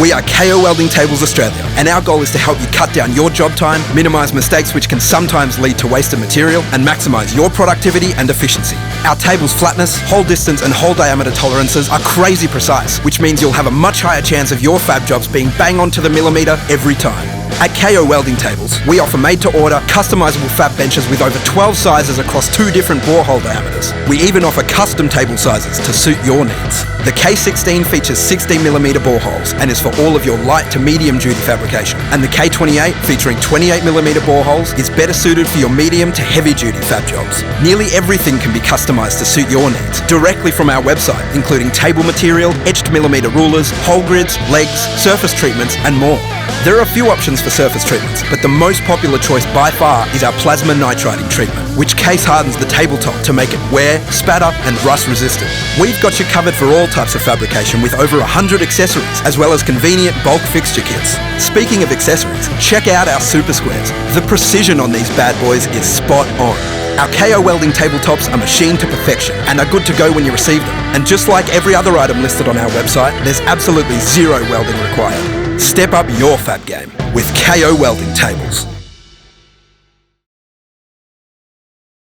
We are KO Welding Tables Australia, and our goal is to help you cut down your job time, minimise mistakes which can sometimes lead to wasted material, and maximise your productivity and efficiency. Our table's flatness, hole distance and hole diameter tolerances are crazy precise, which means you'll have a much higher chance of your fab jobs being bang on to the millimetre every time. At KO Welding Tables, we offer made-to-order, customisable fab benches with over 12 sizes across 2 different borehole diameters. We even offer custom table sizes to suit your needs. The K16 features 16mm boreholes and is for all of your light to medium duty fabrication. And the K28, featuring 28mm boreholes, is better suited for your medium to heavy duty fab jobs. Nearly everything can be customised to suit your needs directly from our website, including table material, etched millimetre rulers, hole grids, legs, surface treatments and more. There are a few options for surface treatments, but the most popular choice by far is our plasma nitriding treatment, which case hardens the tabletop to make it wear, spatter and rust resistant. We've got you covered for all types of fabrication with over 100 accessories, as well as convenient bulk fixture kits. Speaking of accessories, check out our super squares. The precision on these bad boys is spot on. Our KO Welding tabletops are machined to perfection and are good to go when you receive them. And just like every other item listed on our website, there's absolutely zero welding required. Step up your fab game with KO Welding Tables.